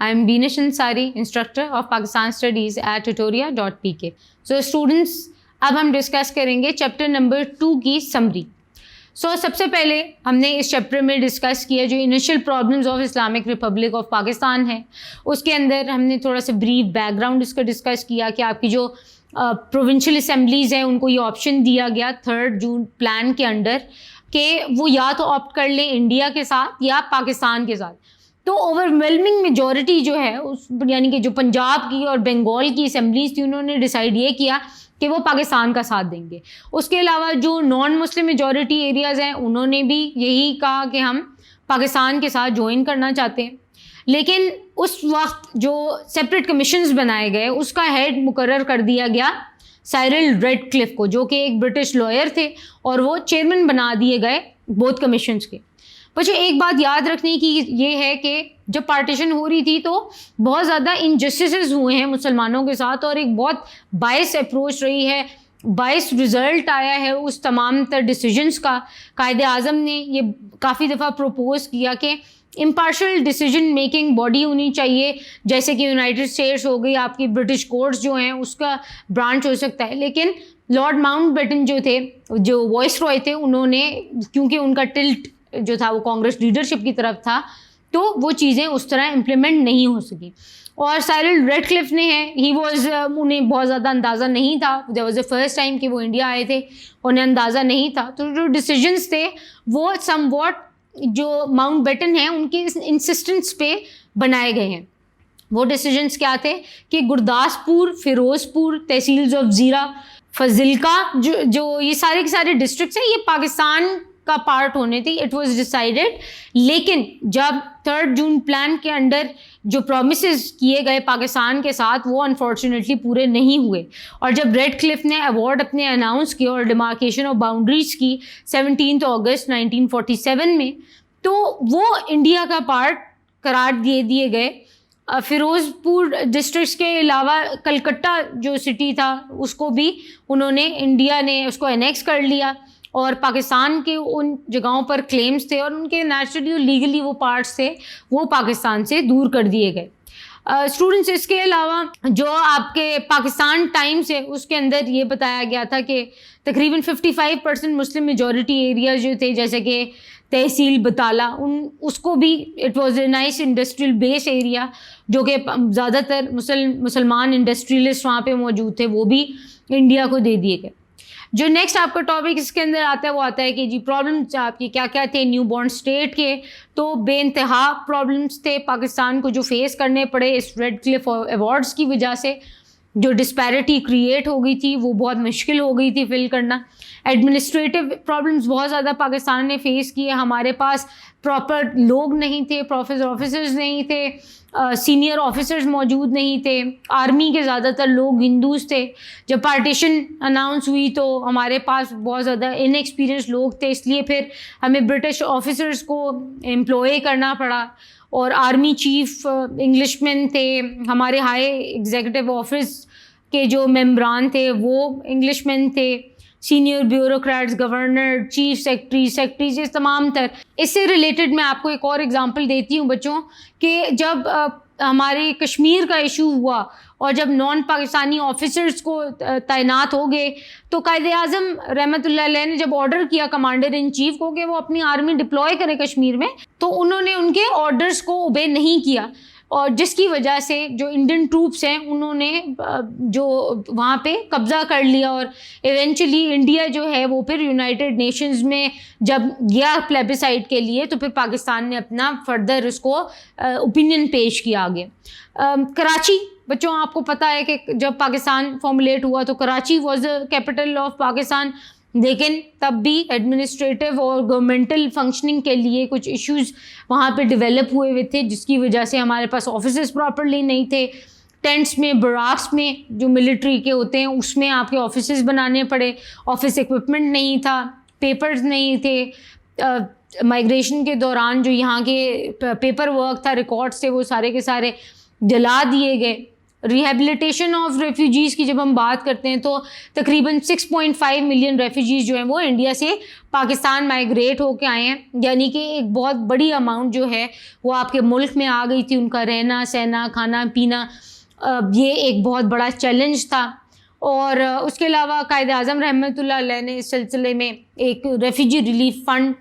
I am Binish Ansari, instructor of Pakistan Studies at tutoria.pk. So students, اب ہم discuss کریں گے chapter number 2 کی سمری. سب سے پہلے ہم نے اس چیپٹر میں ڈسکس کیا جو initial problems of Islamic republic of Pakistan ہے. اس کے اندر ہم نے تھوڑا سا بریف بیک گراؤنڈ اس کا ڈسکس کیا کہ آپ کی جو پروونشل اسمبلیز ہیں ان کو یہ آپشن دیا گیا 3 جون پلان کے انڈر کہ وہ یا تو آپٹ کر لیں انڈیا کے ساتھ یا پاکستان کے ساتھ. تو اوور ویلمنگ میجورٹی جو ہے اس یعنی کہ جو پنجاب کی اور بنگال کی اسمبلیز تھی انہوں نے ڈیسائیڈ یہ کیا کہ وہ پاکستان کا ساتھ دیں گے. اس کے علاوہ جو نان مسلم میجورٹی ایریاز ہیں انہوں نے بھی یہی کہا کہ ہم پاکستان کے ساتھ جوائن کرنا چاہتے ہیں. لیکن اس وقت جو سپریٹ کمیشنز بنائے گئے اس کا ہیڈ مقرر کر دیا گیا سائرل ریڈ کلف کو، جو کہ ایک برٹش لائر تھے اور وہ چیئرمین بنا دیے گئے بوتھ کمیشنز کے. بچوں ایک بات یاد رکھنے کی یہ ہے کہ جب پارٹیشن ہو رہی تھی تو بہت زیادہ انجسٹسز ہوئے ہیں مسلمانوں کے ساتھ اور ایک بہت بائس اپروچ رہی ہے، بائس رزلٹ آیا ہے اس تمام تر ڈیسیجنز کا. قائد اعظم نے یہ کافی دفعہ پروپوز کیا کہ امپارشل ڈیسیجن میکنگ باڈی ہونی چاہیے، جیسے کہ یونائٹڈ اسٹیٹس ہو گئی، آپ کی برٹش کورٹس جو ہیں اس کا برانچ ہو سکتا ہے. لیکن لارڈ ماؤنٹ بیٹن جو تھے، جو وائس رائے تھے، انہوں نے کیونکہ ان کا ٹلٹ جو تھا وہ کانگریس لیڈرشپ کی طرف تھا تو وہ چیزیں اس طرح امپلیمنٹ نہیں ہو سکی. اور سائرل ریڈ کلف نے ہی واز انہیں بہت زیادہ اندازہ نہیں تھا، that was the first time کہ وہ انڈیا آئے تھے، انہیں اندازہ نہیں تھا. تو جو ڈیسیجنس تھے وہ سم واٹ جو ماؤنٹ بیٹن ہیں ان کے انسسٹنس پہ بنائے گئے ہیں. وہ ڈیسیجنس کیا تھے کہ گرداسپور، فیروز پور، تحصیلز آف زیرہ، فضلکا جو یہ سارے کے سارے ڈسٹرکٹس ہیں یہ پاکستان کا پارٹ ہونے تھی. It was decided. لیکن جب 3 جون پلان کے انڈر جو پرومسز کیے گئے پاکستان کے ساتھ وہ انفارچونیٹلی پورے نہیں ہوئے، اور جب ریڈ کلف نے ایوارڈ اپنے اناؤنس کیا اور ڈیمارکیشن آف باؤنڈریز کی 17 اگست 1947 میں، تو وہ انڈیا کا پارٹ قرار دیے گئے. فیروز پور ڈسٹرکٹس کے علاوہ کلکتہ جو سٹی تھا اس کو بھی انہوں نے انڈیا نے اس کو انیکس کر لیا اور پاکستان کے ان جگہوں پر کلیمز تھے اور ان کے نیچرلی اور لیگلی وہ پارٹس تھے وہ پاکستان سے دور کر دیے گئے. اسٹوڈنٹس اس کے علاوہ جو آپ کے پاکستان ٹائمز ہے اس کے اندر یہ بتایا گیا تھا کہ تقریباً 55% مسلم میجورٹی ایریاز جو تھے جیسے کہ تحصیل بطالہ اس کو بھی it was a nice industrial base area, جو کہ زیادہ تر مسلمان انڈسٹریلسٹ وہاں پہ موجود تھے، وہ بھی انڈیا کو دے دیے گئے. جو نیکسٹ آپ کا ٹاپک اس کے اندر آتا ہے وہ آتا ہے کہ جی پرابلمس آپ کی کیا کیا تھے نیو بورن اسٹیٹ کے. تو بے انتہا پرابلمس تھے پاکستان کو جو فیس کرنے پڑے اس ریڈ کلف ایوارڈس کی وجہ سے. جو ڈسپیرٹی کریٹ ہو گئی تھی وہ بہت مشکل ہو گئی تھی فل کرنا. ایڈمنسٹریٹو پرابلمس بہت زیادہ پاکستان نے فیس کیے. ہمارے پاس پراپر لوگ نہیں تھے، آفیسرز نہیں تھے، سینئر آفیسرز موجود نہیں تھے. آرمی کے زیادہ تر لوگ ہندوز تھے. جب پارٹیشن اناؤنس ہوئی تو ہمارے پاس بہت زیادہ ان ایکسپیرئنس لوگ تھے، اس لیے پھر ہمیں برٹش آفیسرز کو امپلوئے کرنا پڑا. اور آرمی چیف انگلش مین تھے، ہمارے ہائی ایگزیکٹو آفس کے جو ممبران تھے وہ انگلش مین تھے، senior bureaucrats, governor, chief secretaries, یہ تمام تر. اس سے ریلیٹڈ میں آپ کو ایک اور اگزامپل دیتی ہوں بچوں کہ جب ہمارے کشمیر کا ایشو ہوا اور جب نان پاکستانی آفیسرز کو تعینات ہو گئے تو قائد اعظم رحمۃ اللہ علیہ نے جب آرڈر کیا کمانڈر ان چیف کو کہ وہ اپنی آرمی ڈپلوائے کرے کشمیر میں، تو انہوں نے ان کے آرڈرز کو اوبے نہیں کیا، اور جس کی وجہ سے جو انڈین ٹروپس ہیں انہوں نے جو وہاں پہ قبضہ کر لیا. اور ایونچولی انڈیا جو ہے وہ پھر یونائٹڈ نیشنز میں جب گیا پلیبیسائڈ کے لیے تو پھر پاکستان نے اپنا فردر اس کو اوپینین پیش کیا آگے. کراچی بچوں آپ کو پتہ ہے کہ جب پاکستان فارمولیٹ ہوا تو Karachi was the capital of Pakistan, لیکن تب بھی ایڈمنسٹریٹو اور گورنمنٹل فنکشننگ کے لیے کچھ ایشوز وہاں پہ ڈیولپ ہوئے ہوئے تھے، جس کی وجہ سے ہمارے پاس آفیسز پراپرلی نہیں تھے. ٹینٹس میں، براکس میں جو ملٹری کے ہوتے ہیں اس میں آپ کے آفیسز بنانے پڑے. آفس ایکوپمنٹ نہیں تھا، پیپرز نہیں تھے. مائیگریشن کے دوران جو یہاں کے پیپر ورک تھا، ریکارڈس تھے، وہ سارے کے سارے جلا دیے گئے. ریہیبلیٹیشن آف ریفیوجیز کی جب ہم بات کرتے ہیں تو تقریباً 6.5 ملین ریفیوجیز جو ہیں وہ انڈیا سے پاکستان مائیگریٹ ہو کے آئے ہیں، یعنی کہ ایک بہت بڑی اماؤنٹ جو ہے وہ آپ کے ملک میں آ گئی تھی. ان کا رہنا سہنا کھانا پینا یہ ایک بہت بڑا چیلنج تھا. اور اس کے علاوہ قائد اعظم رحمۃ اللہ علیہ نے اس سلسلے میں ایک ریفیوجی ریلیف فنڈ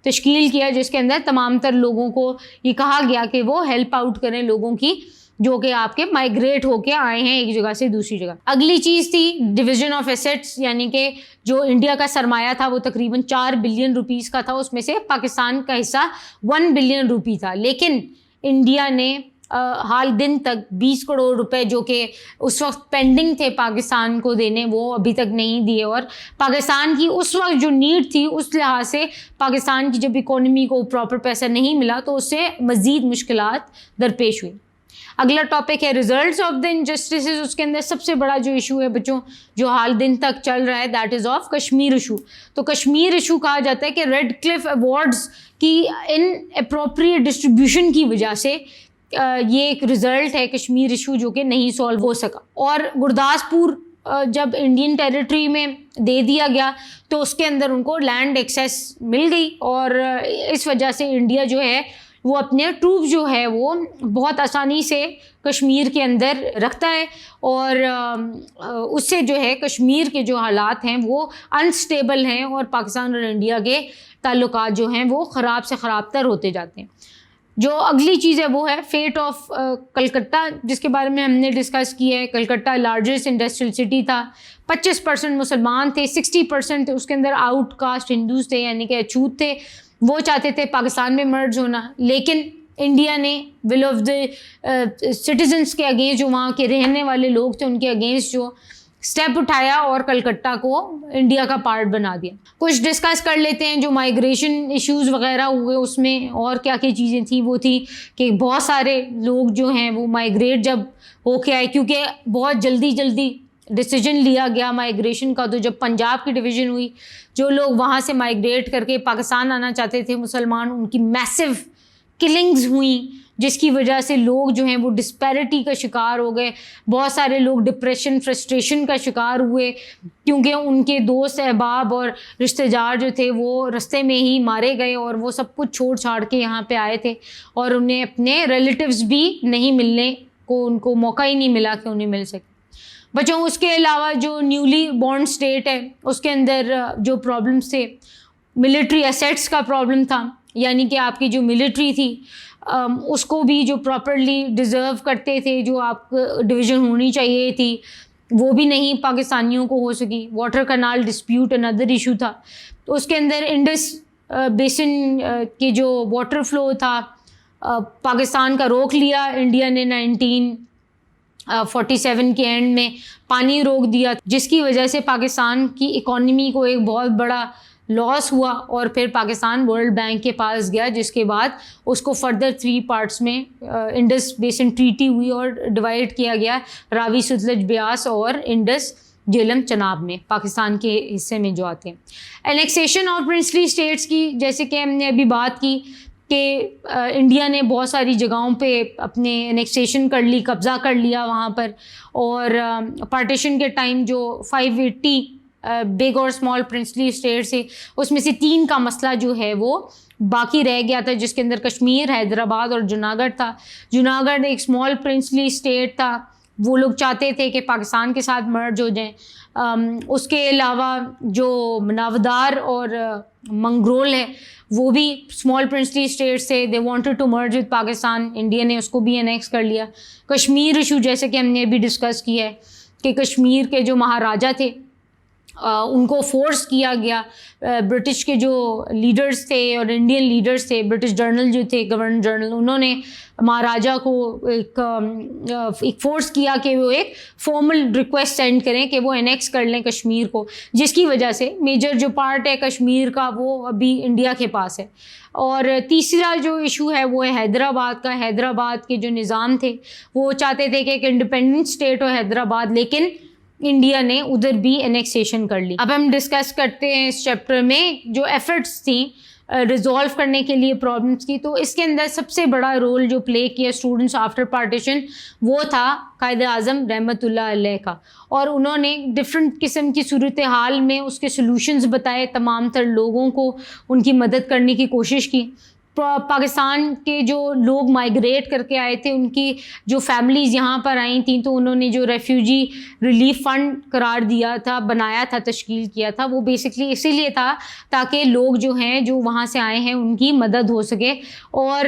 تشکیل کیا، جس کے اندر تمام تر لوگوں کو یہ کہا گیا کہ وہ ہیلپ آؤٹ کریں لوگوں کی جو کہ آپ کے مائیگریٹ ہو کے آئے ہیں ایک جگہ سے دوسری جگہ. اگلی چیز تھی ڈویژن آف ایسیٹس، یعنی کہ جو انڈیا کا سرمایہ تھا وہ تقریباً 4 بلین روپیز کا تھا، اس میں سے پاکستان کا حصہ 1 بلین روپی تھا. لیکن انڈیا نے حال دن تک 20 کروڑ روپے جو کہ اس وقت پینڈنگ تھے پاکستان کو دینے، وہ ابھی تک نہیں دیے. اور پاکستان کی اس وقت جو نیڈ تھی اس لحاظ سے پاکستان کی جب اکانومی کو پراپر پیسہ نہیں ملا تو اس سے مزید مشکلات درپیش ہوئی. اگلا ٹاپک ہے ریزلٹس آف دا انجسٹسز. اس کے اندر سب سے بڑا جو ایشو ہے بچوں جو حال دن تک چل رہا ہے that is of Kashmir issue. تو کشمیر ایشو کہا جاتا ہے کہ ریڈ کلف ایوارڈز کی ان اپروپریٹ ڈسٹریبیوشن کی وجہ سے یہ ایک رزلٹ ہے کشمیر ایشو جو کہ نہیں سولو ہو سکا. اور گرداسپور جب انڈین ٹیریٹری میں دے دیا گیا تو اس کے اندر ان کو لینڈ ایکسیس مل گئی، اور اس وجہ سے انڈیا جو ہے وہ اپنے ٹروپ جو ہے وہ بہت آسانی سے کشمیر کے اندر رکھتا ہے، اور اس سے جو ہے کشمیر کے جو حالات ہیں وہ انسٹیبل ہیں اور پاکستان اور انڈیا کے تعلقات جو ہیں وہ خراب سے خراب تر ہوتے جاتے ہیں. جو اگلی چیز ہے وہ ہے فیٹ آف کلکتہ، جس کے بارے میں ہم نے ڈسکس کیا ہے. کلکتہ لارجسٹ انڈسٹریل سٹی تھا، 25% مسلمان تھے، 60% اس کے اندر آؤٹ کاسٹ ہندوز تھے یعنی کہ اچھوت تھے. وہ چاہتے تھے پاکستان میں مرج ہونا، لیکن انڈیا نے ول آف دا سٹیزنس کے اگینسٹ، جو وہاں کے رہنے والے لوگ تھے ان کے اگینسٹ جو اسٹیپ اٹھایا اور کلکتہ کو انڈیا کا پارٹ بنا دیا. کچھ ڈسکس کر لیتے ہیں جو مائیگریشن ایشوز وغیرہ ہوئے اس میں اور کیا کیا چیزیں تھیں. وہ تھی کہ بہت سارے لوگ جو ہیں وہ مائیگریٹ جب ہو کے آئے، کیونکہ بہت جلدی ڈیسیجن لیا گیا مائیگریشن کا. تو جب پنجاب کی ڈویژن ہوئی، جو لوگ وہاں سے مائیگریٹ کر کے پاکستان آنا چاہتے تھے مسلمان، ان کی میسو کلنگز ہوئیں، جس کی وجہ سے لوگ جو ہیں وہ ڈسپیرٹی کا شکار ہو گئے. بہت سارے لوگ ڈپریشن فرسٹریشن کا شکار ہوئے کیونکہ ان کے دوست احباب اور رشتہ دار جو تھے وہ رستے میں ہی مارے گئے، اور وہ سب کچھ چھوڑ چھاڑ کے یہاں پہ آئے تھے اور انہیں اپنے ریلیٹیوز بھی نہیں ملنے کو، ان کو موقع ہی نہیں ملا کہ انہیں مل سکے. بچوں اس کے علاوہ جو نیولی بورن اسٹیٹ ہے اس کے اندر جو پرابلمس تھے، ملٹری ایسیٹس کا پرابلم تھا، یعنی کہ آپ کی جو ملٹری تھی اس کو بھی جو پراپرلی ڈیزرو کرتے تھے، جو آپ ڈویژن ہونی چاہیے تھی، وہ بھی نہیں پاکستانیوں کو ہو سکی. واٹر کنال ڈسپیوٹ اندر ایشو تھا. تو اس کے اندر انڈس بیسن کے جو واٹر فلو تھا پاکستان کا روک لیا انڈیا نے 1947 کے اینڈ میں پانی روک دیا، جس کی وجہ سے پاکستان کی اکانومی کو ایک بہت بڑا لاس ہوا، اور پھر پاکستان ورلڈ بینک کے پاس گیا، جس کے بعد اس کو فردر 3 پارٹس میں انڈس بیسن ٹریٹی ہوئی اور ڈیوائڈ کیا گیا راوی ستلج بیاس اور انڈس جہلم چناب میں، پاکستان کے حصے میں جو آتے ہیں. انیکسیشن آف پرنسلی اسٹیٹس کی جیسے کہ ہم نے ابھی بات کی کہ انڈیا نے بہت ساری جگہوں پہ اپنے انیکسیشن کر لی، قبضہ کر لیا وہاں پر، اور پارٹیشن کے ٹائم جو 580 بگ اور اسمال پرنسلی اسٹیٹس سے اس میں سے 3 کا مسئلہ جو ہے وہ باقی رہ گیا تھا، جس کے اندر کشمیر، حیدرآباد اور جوناگڑھ تھا. جوناگڑھ ایک اسمال پرنسلی اسٹیٹ تھا، وہ لوگ چاہتے تھے کہ پاکستان کے ساتھ مرج ہو جائیں. اس کے علاوہ جو مناودار اور منگرول ہے وہ بھی اسمال پرنسلی اسٹیٹس تھے، they wanted to merge with Pakistan. India نے اس کو بھی انیکس کر لیا. کشمیر ایشو جیسے کہ ہم نے ابھی ڈسکس کیا ہے کہ کشمیر کے جو مہاراجا تھے ان کو فورس کیا گیا، برٹش کے جو لیڈرز تھے اور انڈین لیڈرز تھے، برٹش جنرل جو تھے گورنر جنرل، انہوں نے مہاراجا کو ایک فورس کیا کہ وہ ایک فارمل ریکویسٹ سینڈ کریں کہ وہ انیکس کر لیں کشمیر کو، جس کی وجہ سے میجر جو پارٹ ہے کشمیر کا وہ ابھی انڈیا کے پاس ہے. اور تیسرا جو ایشو ہے وہ ہے حیدرآباد کا. حیدرآباد کے جو نظام تھے وہ چاہتے تھے کہ ایک انڈیپینڈنٹ اسٹیٹ ہو حیدرآباد، لیکن انڈیا نے ادھر بھی انیکسیشن کر لی. اب ہم ڈسکس کرتے ہیں اس چیپٹر میں جو ایفرٹس تھیں ریزولو کرنے کے لیے پرابلمس کی. تو اس کے اندر سب سے بڑا رول جو پلے کیا اسٹوڈنٹس آفٹر پارٹیشن وہ تھا قائد اعظم رحمۃ اللہ علیہ کا, اور انہوں نے ڈفرینٹ قسم کی صورتحال میں اس کے سلوشنز بتائے, تمام تر لوگوں کو ان کی مدد کرنے کی کوشش کی. پاکستان کے جو لوگ مائیگریٹ کر کے آئے تھے ان کی جو فیملیز یہاں پر آئی تھیں, تو انہوں نے جو ریفیوجی ریلیف فنڈ قرار دیا تھا, بنایا تھا, تشکیل کیا تھا, وہ بیسکلی اسی لیے تھا تاکہ لوگ جو ہیں جو وہاں سے آئے ہیں ان کی مدد ہو سکے. اور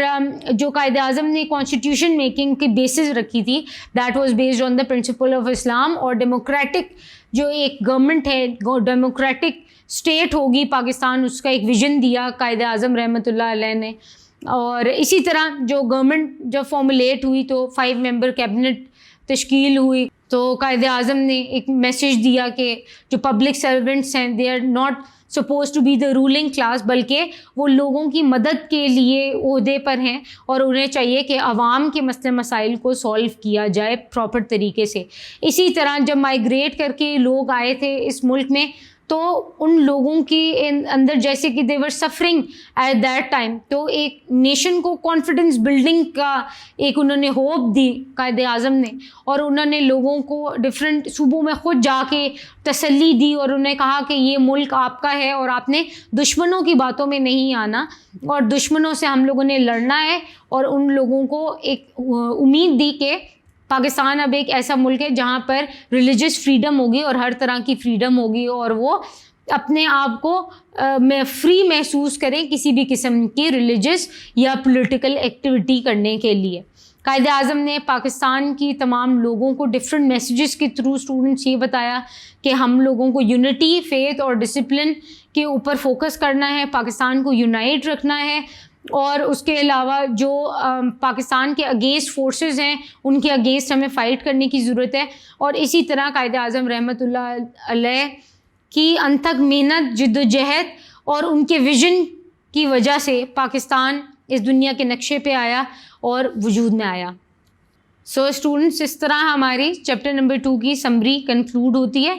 جو قائد اعظم نے کانسٹیٹیوشن میکنگ کی بیسس رکھی تھی that was based on the principle of Islam, اور ڈیموکریٹک جو ایک گورنمنٹ ہے, ڈیموکریٹک اسٹیٹ ہوگی پاکستان, اس کا ایک ویژن دیا قائد اعظم رحمۃ اللہ علیہ نے. اور اسی طرح جو گورنمنٹ جب فارمولیٹ ہوئی تو 5 ممبر کیبنٹ تشکیل ہوئی, تو قائد اعظم نے ایک میسیج دیا کہ جو پبلک سرونٹس ہیں they are not suppose to be the ruling class, بلکہ وہ لوگوں کی مدد کے لیے عہدے پر ہیں, اور انہیں چاہیے کہ عوام کے مسئلے مسائل کو سولو کیا جائے پراپر طریقے سے. اسی طرح جب مائیگریٹ کر کے لوگ آئے تھے اس ملک میں, تو ان لوگوں کی اندر جیسے کہ they were suffering at that time, تو ایک نیشن کو کانفیڈنس بلڈنگ کا ایک انہوں نے ہوپ دی قائد اعظم نے, اور انہوں نے لوگوں کو ڈفرینٹ صوبوں میں خود جا کے تسلی دی, اور انہیں کہا کہ یہ ملک آپ کا ہے اور آپ نے دشمنوں کی باتوں میں نہیں آنا, اور دشمنوں سے ہم لوگوں نے لڑنا ہے. اور ان لوگوں کو ایک امید دی کہ پاکستان اب ایک ایسا ملک ہے جہاں پر ریلیجس فریڈم ہوگی اور ہر طرح کی فریڈم ہوگی, اور وہ اپنے آپ کو فری محسوس کریں کسی بھی قسم کی ریلیجس یا پولیٹیکل ایکٹیویٹی کرنے کے لیے. قائد اعظم نے پاکستان کی تمام لوگوں کو ڈفرینٹ میسیجز کے تھرو اسٹوڈنٹس یہ بتایا کہ ہم لوگوں کو یونٹی, فیتھ اور ڈسپلن کے اوپر فوکس کرنا ہے, پاکستان کو یونائٹ رکھنا ہے, اور اس کے علاوہ جو پاکستان کے اگینسٹ فورسز ہیں ان کے اگینسٹ ہمیں فائٹ کرنے کی ضرورت ہے. اور اسی طرح قائد اعظم رحمۃ اللہ علیہ کی انتھک محنت, جد و جہد اور ان کے ویژن کی وجہ سے پاکستان اس دنیا کے نقشے پہ آیا اور وجود میں آیا. سو اسٹوڈنٹس, اس طرح ہماری چیپٹر نمبر 2 کی سمری کنکلوڈ ہوتی ہے.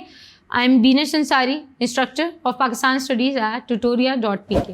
I am Binish Ansari, instructor of Pakistan studies at tutoria.pk.